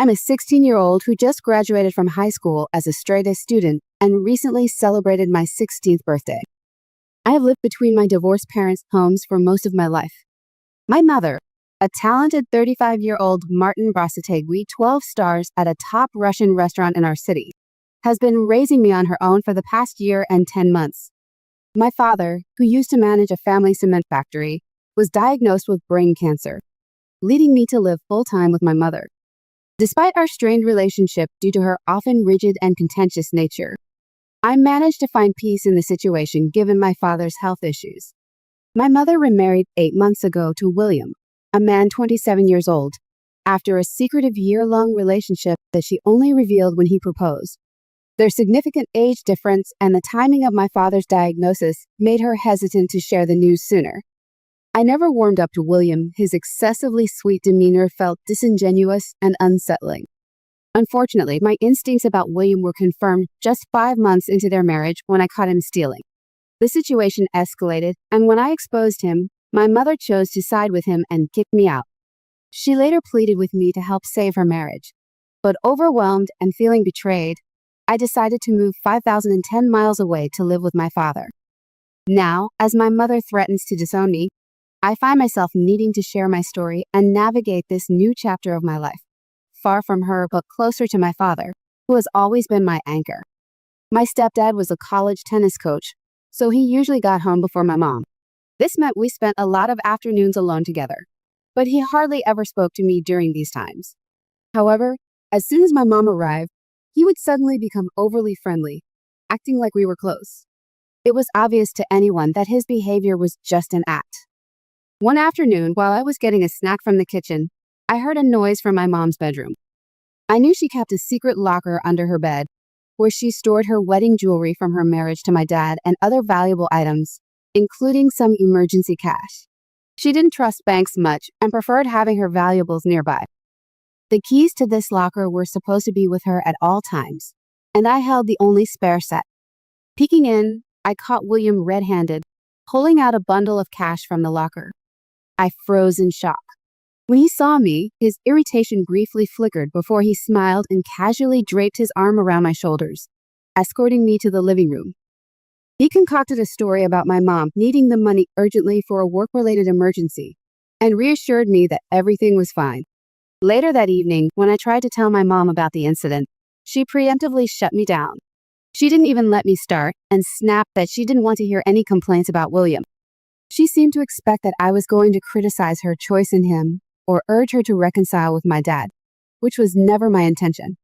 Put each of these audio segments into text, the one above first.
I'm a 16-year-old who just graduated from high school as a straight-A student and recently celebrated my 16th birthday. I have lived between my divorced parents' homes for most of my life. My mother, a talented 35-year-old Martin Brasategui, 12 stars at a top Russian restaurant in our city, has been raising me on her own for the past year and 10 months. My father, who used to manage a family cement factory, was diagnosed with brain cancer, leading me to live full-time with my mother. Despite our strained relationship due to her often rigid and contentious nature, I managed to find peace in the situation given my father's health issues. My mother remarried 8 months ago to William, a man 27 years old, after a secretive year-long relationship that she only revealed when he proposed. Their significant age difference and the timing of my father's diagnosis made her hesitant to share the news sooner. I never warmed up to William. His excessively sweet demeanor felt disingenuous and unsettling. Unfortunately, my instincts about William were confirmed just 5 months into their marriage when I caught him stealing. The situation escalated, and when I exposed him, my mother chose to side with him and kicked me out. She later pleaded with me to help save her marriage, but overwhelmed and feeling betrayed, I decided to move 5,010 miles away to live with my father. Now, as my mother threatens to disown me, I find myself needing to share my story and navigate this new chapter of my life, far from her but closer to my father, who has always been my anchor. My stepdad was a college tennis coach, so he usually got home before my mom. This meant we spent a lot of afternoons alone together, but he hardly ever spoke to me during these times. However, as soon as my mom arrived, he would suddenly become overly friendly, acting like we were close. It was obvious to anyone that his behavior was just an act. One afternoon, while I was getting a snack from the kitchen, I heard a noise from my mom's bedroom. I knew she kept a secret locker under her bed, where she stored her wedding jewelry from her marriage to my dad and other valuable items, including some emergency cash. She didn't trust banks much and preferred having her valuables nearby. The keys to this locker were supposed to be with her at all times, and I held the only spare set. Peeking in, I caught William red-handed, pulling out a bundle of cash from the locker. I froze in shock. When he saw me, his irritation briefly flickered before he smiled and casually draped his arm around my shoulders, escorting me to the living room. He concocted a story about my mom needing the money urgently for a work-related emergency and reassured me that everything was fine. Later that evening, when I tried to tell my mom about the incident, she preemptively shut me down. She didn't even let me start and snapped that she didn't want to hear any complaints about William. She seemed to expect that I was going to criticize her choice in him or urge her to reconcile with my dad, which was never my intention.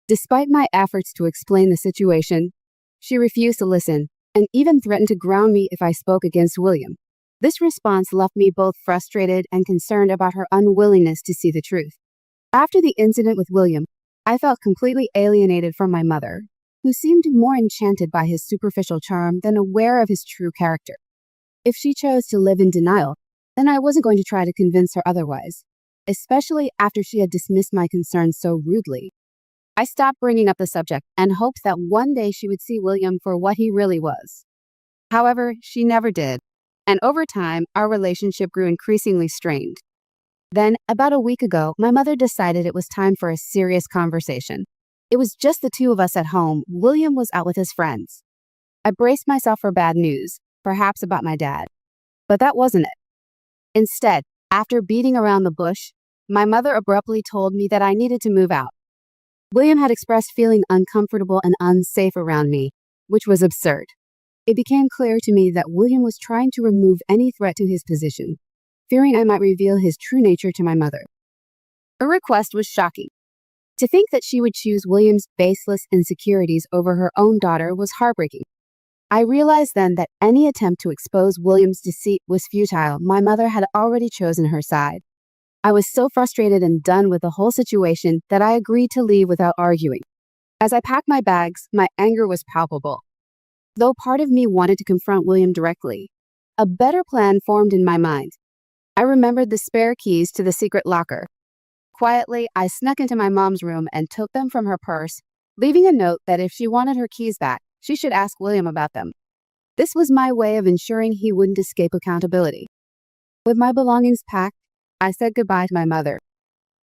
Despite my efforts to explain the situation, she refused to listen and even threatened to ground me if I spoke against William. This response left me both frustrated and concerned about her unwillingness to see the truth. After the incident with William, I felt completely alienated from my mother, who seemed more enchanted by his superficial charm than aware of his true character. If she chose to live in denial, then I wasn't going to try to convince her otherwise, especially after she had dismissed my concerns so rudely. I stopped bringing up the subject and hoped that one day she would see William for what he really was. However, she never did, and over time, our relationship grew increasingly strained. Then, about a week ago, my mother decided it was time for a serious conversation. It was just the two of us at home. William was out with his friends. I braced myself for bad news, perhaps about my dad. But that wasn't it. Instead, after beating around the bush, my mother abruptly told me that I needed to move out. William had expressed feeling uncomfortable and unsafe around me, which was absurd. It became clear to me that William was trying to remove any threat to his position, fearing I might reveal his true nature to my mother. Her request was shocking. To think that she would choose William's baseless insecurities over her own daughter was heartbreaking. I realized then that any attempt to expose William's deceit was futile. My mother had already chosen her side. I was so frustrated and done with the whole situation that I agreed to leave without arguing. As I packed my bags, my anger was palpable. Though part of me wanted to confront William directly, a better plan formed in my mind. I remembered the spare keys to the secret locker. Quietly, I snuck into my mom's room and took them from her purse, leaving a note that if she wanted her keys back, she should ask William about them. This was my way of ensuring he wouldn't escape accountability. With my belongings packed, I said goodbye to my mother.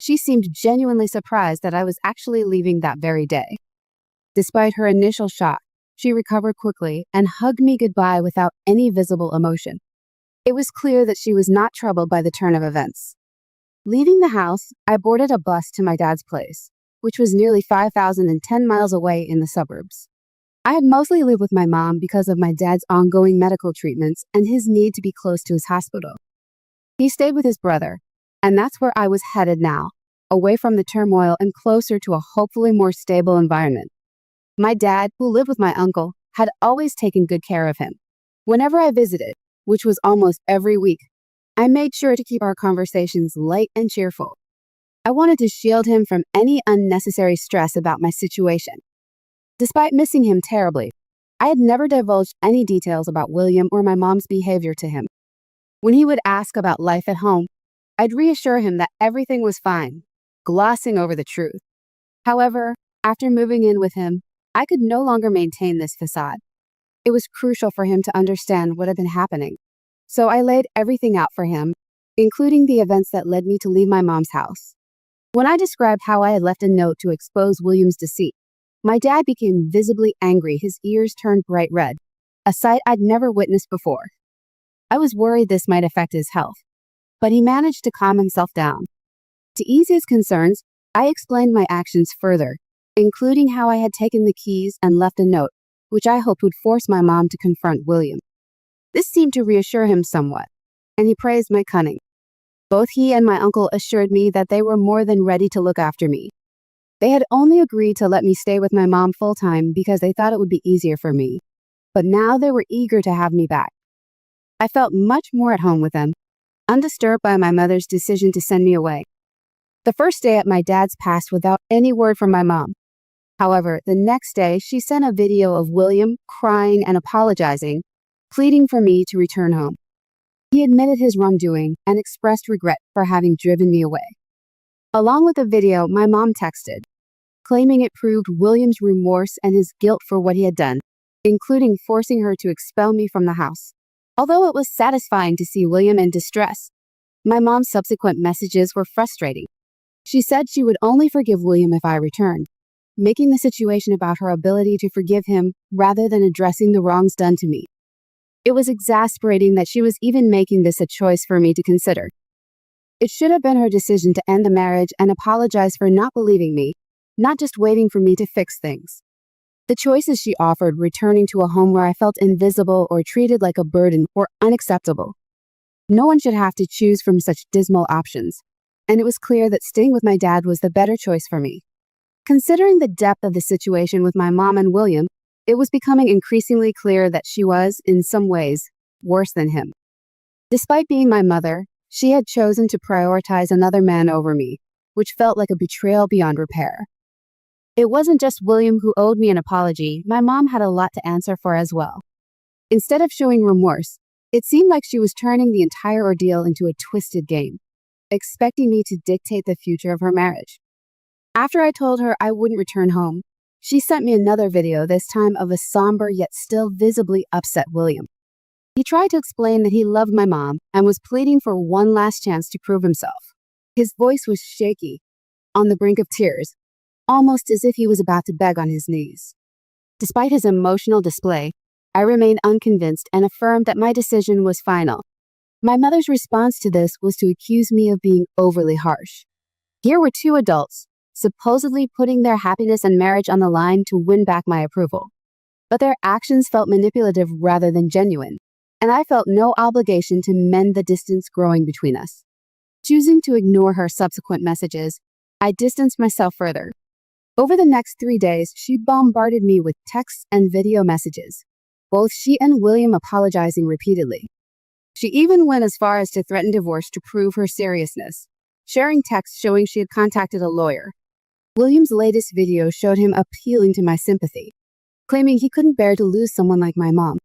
She seemed genuinely surprised that I was actually leaving that very day. Despite her initial shock, she recovered quickly and hugged me goodbye without any visible emotion. It was clear that she was not troubled by the turn of events. Leaving the house, I boarded a bus to my dad's place, which was nearly 5,010 miles away in the suburbs. I had mostly lived with my mom because of my dad's ongoing medical treatments and his need to be close to his hospital. He stayed with his brother, and that's where I was headed now, away from the turmoil and closer to a hopefully more stable environment. My dad, who lived with my uncle, had always taken good care of him. Whenever I visited, which was almost every week, I made sure to keep our conversations light and cheerful. I wanted to shield him from any unnecessary stress about my situation. Despite missing him terribly, I had never divulged any details about William or my mom's behavior to him. When he would ask about life at home, I'd reassure him that everything was fine, glossing over the truth. However, after moving in with him, I could no longer maintain this facade. It was crucial for him to understand what had been happening. So I laid everything out for him, including the events that led me to leave my mom's house. When I described how I had left a note to expose William's deceit, my dad became visibly angry, his ears turned bright red, a sight I'd never witnessed before. I was worried this might affect his health, but he managed to calm himself down. To ease his concerns, I explained my actions further, including how I had taken the keys and left a note, which I hoped would force my mom to confront William. This seemed to reassure him somewhat, and he praised my cunning. Both he and my uncle assured me that they were more than ready to look after me. They had only agreed to let me stay with my mom full-time because they thought it would be easier for me, but now they were eager to have me back. I felt much more at home with them, undisturbed by my mother's decision to send me away. The first day at my dad's passed without any word from my mom. However, the next day, she sent a video of William crying and apologizing, pleading for me to return home. He admitted his wrongdoing and expressed regret for having driven me away. Along with the video, my mom texted, claiming it proved William's remorse and his guilt for what he had done, including forcing her to expel me from the house. Although it was satisfying to see William in distress, my mom's subsequent messages were frustrating. She said she would only forgive William if I returned, making the situation about her ability to forgive him rather than addressing the wrongs done to me. It was exasperating that she was even making this a choice for me to consider. It should have been her decision to end the marriage and apologize for not believing me, not just waiting for me to fix things. The choices she offered, returning to a home where I felt invisible or treated like a burden, were unacceptable. No one should have to choose from such dismal options, and it was clear that staying with my dad was the better choice for me. Considering the depth of the situation with my mom and William, it was becoming increasingly clear that she was, in some ways, worse than him. Despite being my mother, she had chosen to prioritize another man over me, which felt like a betrayal beyond repair. It wasn't just William who owed me an apology, my mom had a lot to answer for as well. Instead of showing remorse, it seemed like she was turning the entire ordeal into a twisted game, expecting me to dictate the future of her marriage. After I told her I wouldn't return home, she sent me another video, this time of a somber yet still visibly upset William. He tried to explain that he loved my mom and was pleading for one last chance to prove himself. His voice was shaky, on the brink of tears, almost as if he was about to beg on his knees. Despite his emotional display, I remained unconvinced and affirmed that my decision was final. My mother's response to this was to accuse me of being overly harsh. Here were two adults, supposedly putting their happiness and marriage on the line to win back my approval. But their actions felt manipulative rather than genuine, and I felt no obligation to mend the distance growing between us. Choosing to ignore her subsequent messages, I distanced myself further. Over the next 3 days, she bombarded me with texts and video messages, both she and William apologizing repeatedly. She even went as far as to threaten divorce to prove her seriousness, sharing texts showing she had contacted a lawyer. William's latest video showed him appealing to my sympathy, claiming he couldn't bear to lose someone like my mom.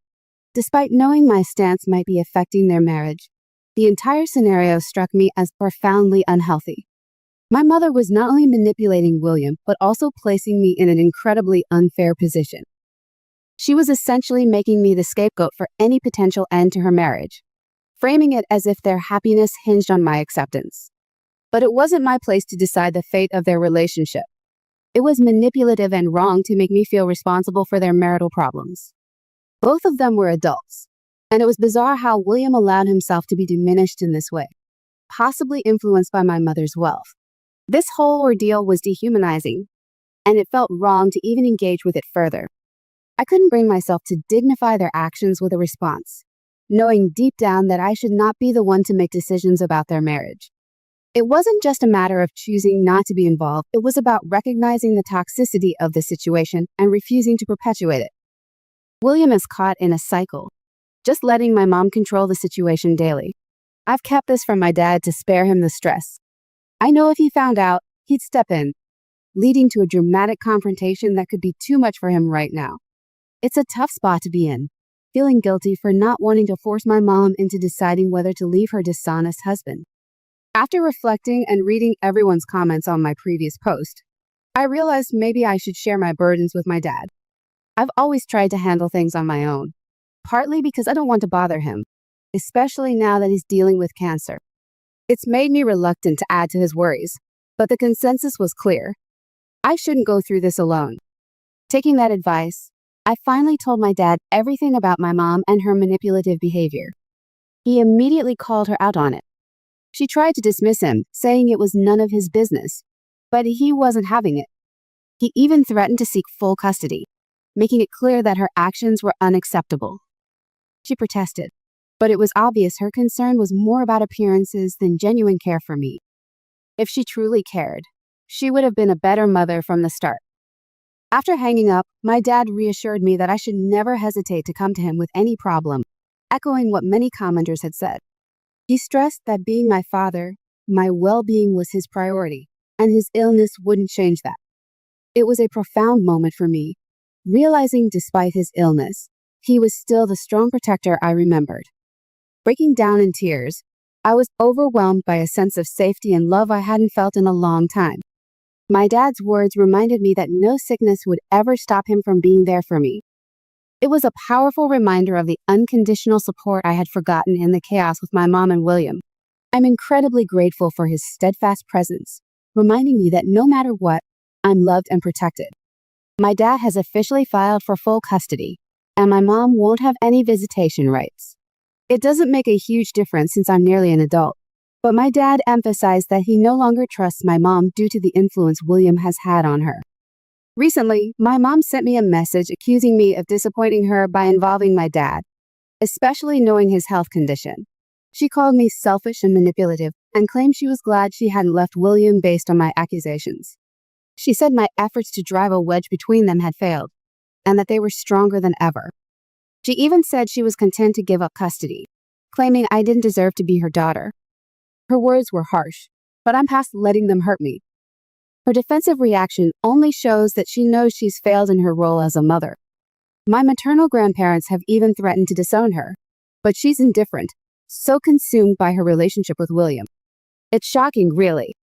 Despite knowing my stance might be affecting their marriage, the entire scenario struck me as profoundly unhealthy. My mother was not only manipulating William, but also placing me in an incredibly unfair position. She was essentially making me the scapegoat for any potential end to her marriage, framing it as if their happiness hinged on my acceptance. But it wasn't my place to decide the fate of their relationship. It was manipulative and wrong to make me feel responsible for their marital problems. Both of them were adults, and it was bizarre how William allowed himself to be diminished in this way, possibly influenced by my mother's wealth. This whole ordeal was dehumanizing, and it felt wrong to even engage with it further. I couldn't bring myself to dignify their actions with a response, knowing deep down that I should not be the one to make decisions about their marriage. It wasn't just a matter of choosing not to be involved, it was about recognizing the toxicity of the situation and refusing to perpetuate it. William is caught in a cycle, just letting my mom control the situation daily. I've kept this from my dad to spare him the stress. I know if he found out, he'd step in, leading to a dramatic confrontation that could be too much for him right now. It's a tough spot to be in, feeling guilty for not wanting to force my mom into deciding whether to leave her dishonest husband. After reflecting and reading everyone's comments on my previous post, I realized maybe I should share my burdens with my dad. I've always tried to handle things on my own, partly because I don't want to bother him, especially now that he's dealing with cancer. It's made me reluctant to add to his worries, but the consensus was clear. I shouldn't go through this alone. Taking that advice, I finally told my dad everything about my mom and her manipulative behavior. He immediately called her out on it. She tried to dismiss him, saying it was none of his business, but he wasn't having it. He even threatened to seek full custody, making it clear that her actions were unacceptable. She protested, but it was obvious her concern was more about appearances than genuine care for me. If she truly cared, she would have been a better mother from the start. After hanging up, my dad reassured me that I should never hesitate to come to him with any problem, echoing what many commenters had said. He stressed that being my father, my well-being was his priority, and his illness wouldn't change that. It was a profound moment for me, realizing despite his illness, he was still the strong protector I remembered. Breaking down in tears, I was overwhelmed by a sense of safety and love I hadn't felt in a long time. My dad's words reminded me that no sickness would ever stop him from being there for me. It was a powerful reminder of the unconditional support I had forgotten in the chaos with my mom and William. I'm incredibly grateful for his steadfast presence, reminding me that no matter what, I'm loved and protected. My dad has officially filed for full custody, and my mom won't have any visitation rights. It doesn't make a huge difference since I'm nearly an adult, but my dad emphasized that he no longer trusts my mom due to the influence William has had on her. Recently, my mom sent me a message accusing me of disappointing her by involving my dad, especially knowing his health condition. She called me selfish and manipulative and claimed she was glad she hadn't left William based on my accusations. She said my efforts to drive a wedge between them had failed, and that they were stronger than ever. She even said she was content to give up custody, claiming I didn't deserve to be her daughter. Her words were harsh, but I'm past letting them hurt me. Her defensive reaction only shows that she knows she's failed in her role as a mother. My maternal grandparents have even threatened to disown her, but she's indifferent, so consumed by her relationship with William. It's shocking, really.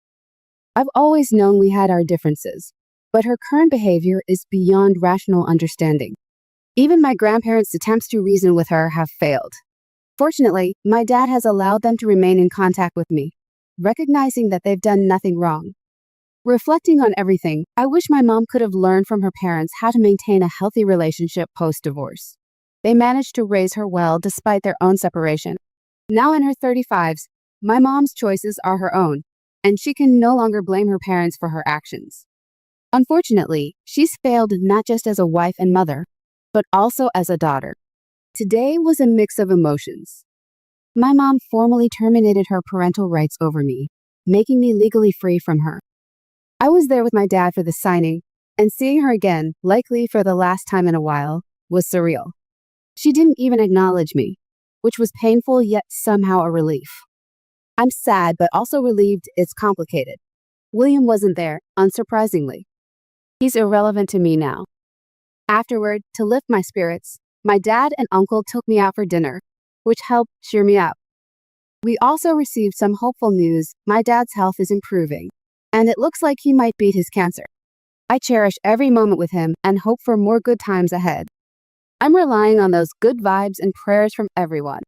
I've always known we had our differences, but her current behavior is beyond rational understanding. Even my grandparents' attempts to reason with her have failed. Fortunately, my dad has allowed them to remain in contact with me, recognizing that they've done nothing wrong. Reflecting on everything, I wish my mom could have learned from her parents how to maintain a healthy relationship post-divorce. They managed to raise her well despite their own separation. Now in her 35s, my mom's choices are her own, and she can no longer blame her parents for her actions. Unfortunately, she's failed not just as a wife and mother, but also as a daughter. Today was a mix of emotions. My mom formally terminated her parental rights over me, making me legally free from her. I was there with my dad for the signing, and seeing her again, likely for the last time in a while, was surreal. She didn't even acknowledge me, which was painful yet somehow a relief. I'm sad, but also relieved it's complicated. William wasn't there, unsurprisingly. He's irrelevant to me now. Afterward, to lift my spirits, my dad and uncle took me out for dinner, which helped cheer me up. We also received some hopeful news. My dad's health is improving, and it looks like he might beat his cancer. I cherish every moment with him and hope for more good times ahead. I'm relying on those good vibes and prayers from everyone.